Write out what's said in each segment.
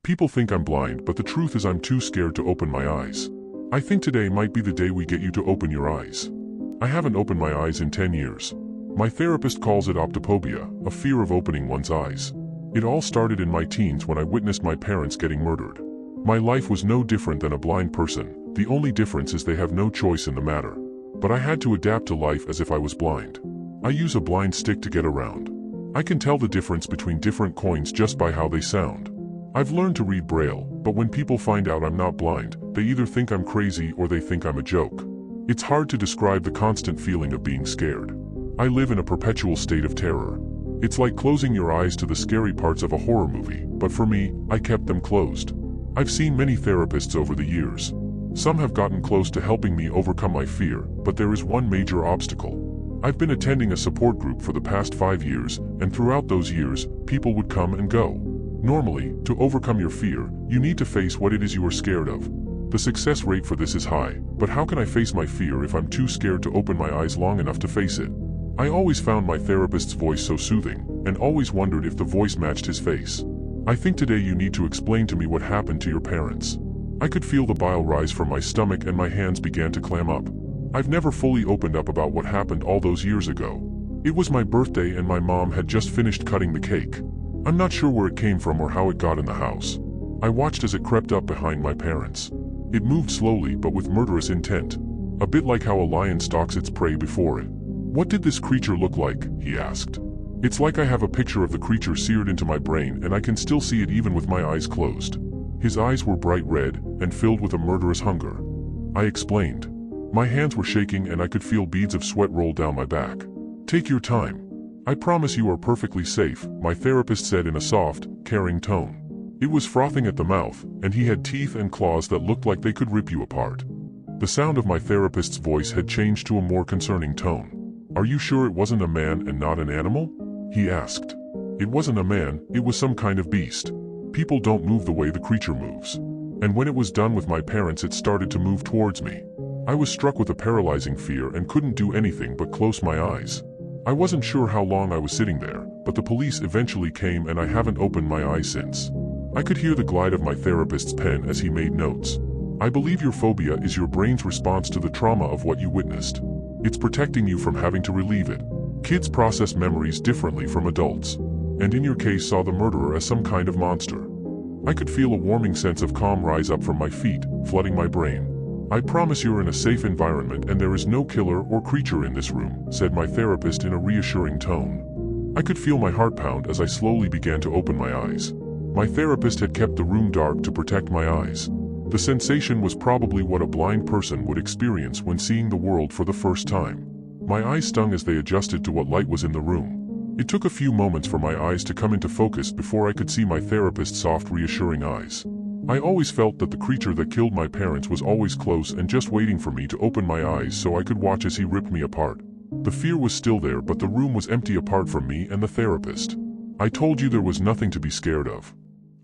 People think I'm blind, but the truth is I'm too scared to open my eyes. I think today might be the day we get you to open your eyes. I haven't opened my eyes in 10 years. My therapist calls it optophobia, a fear of opening one's eyes. It all started in my teens when I witnessed my parents getting murdered. My life was no different than a blind person. The only difference is they have no choice in the matter. But I had to adapt to life as if I was blind. I use a blind stick to get around. I can tell the difference between different coins just by how they sound. I've learned to read Braille, but when people find out I'm not blind, they either think I'm crazy or they think I'm a joke. It's hard to describe the constant feeling of being scared. I live in a perpetual state of terror. It's like closing your eyes to the scary parts of a horror movie, but for me, I kept them closed. I've seen many therapists over the years. Some have gotten close to helping me overcome my fear, but there is one major obstacle. I've been attending a support group for the past 5 years, and throughout those years, people would come and go. Normally, to overcome your fear, you need to face what it is you are scared of. The success rate for this is high, but how can I face my fear if I'm too scared to open my eyes long enough to face it? I always found my therapist's voice so soothing, and always wondered if the voice matched his face. I think today you need to explain to me what happened to your parents. I could feel the bile rise from my stomach and my hands began to clam up. I've never fully opened up about what happened all those years ago. It was my birthday and my mom had just finished cutting the cake. I'm not sure where it came from or how it got in the house. I watched as it crept up behind my parents. It moved slowly but with murderous intent. A bit like how a lion stalks its prey before it. "What did this creature look like?" he asked. It's like I have a picture of the creature seared into my brain and I can still see it even with my eyes closed. His eyes were bright red and filled with a murderous hunger. I explained. My hands were shaking and I could feel beads of sweat roll down my back. "Take your time. I promise you are perfectly safe," my therapist said in a soft, caring tone. It was frothing at the mouth, and he had teeth and claws that looked like they could rip you apart. The sound of my therapist's voice had changed to a more concerning tone. "Are you sure it wasn't a man and not an animal?" he asked. "It wasn't a man, it was some kind of beast. People don't move the way the creature moves." And when it was done with my parents it started to move towards me. I was struck with a paralyzing fear and couldn't do anything but close my eyes. I wasn't sure how long I was sitting there, but the police eventually came and I haven't opened my eyes since. I could hear the glide of my therapist's pen as he made notes. "I believe your phobia is your brain's response to the trauma of what you witnessed. It's protecting you from having to relieve it. Kids process memories differently from adults. And in your case saw the murderer as some kind of monster." I could feel a warming sense of calm rise up from my feet, flooding my brain. "I promise you're in a safe environment and there is no killer or creature in this room," said my therapist in a reassuring tone. I could feel my heart pound as I slowly began to open my eyes. My therapist had kept the room dark to protect my eyes. The sensation was probably what a blind person would experience when seeing the world for the first time. My eyes stung as they adjusted to what light was in the room. It took a few moments for my eyes to come into focus before I could see my therapist's soft, reassuring eyes. I always felt that the creature that killed my parents was always close and just waiting for me to open my eyes so I could watch as he ripped me apart. The fear was still there, but the room was empty apart from me and the therapist. "I told you there was nothing to be scared of."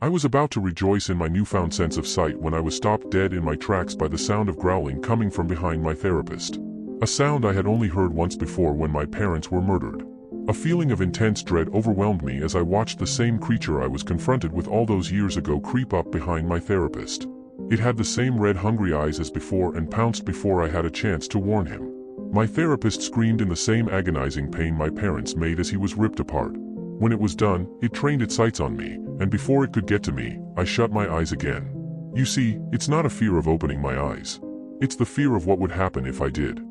I was about to rejoice in my newfound sense of sight when I was stopped dead in my tracks by the sound of growling coming from behind my therapist. A sound I had only heard once before when my parents were murdered. A feeling of intense dread overwhelmed me as I watched the same creature I was confronted with all those years ago creep up behind my therapist. It had the same red hungry eyes as before and pounced before I had a chance to warn him. My therapist screamed in the same agonizing pain my parents made as he was ripped apart. When it was done, it trained its sights on me, and before it could get to me, I shut my eyes again. You see, it's not a fear of opening my eyes. It's the fear of what would happen if I did.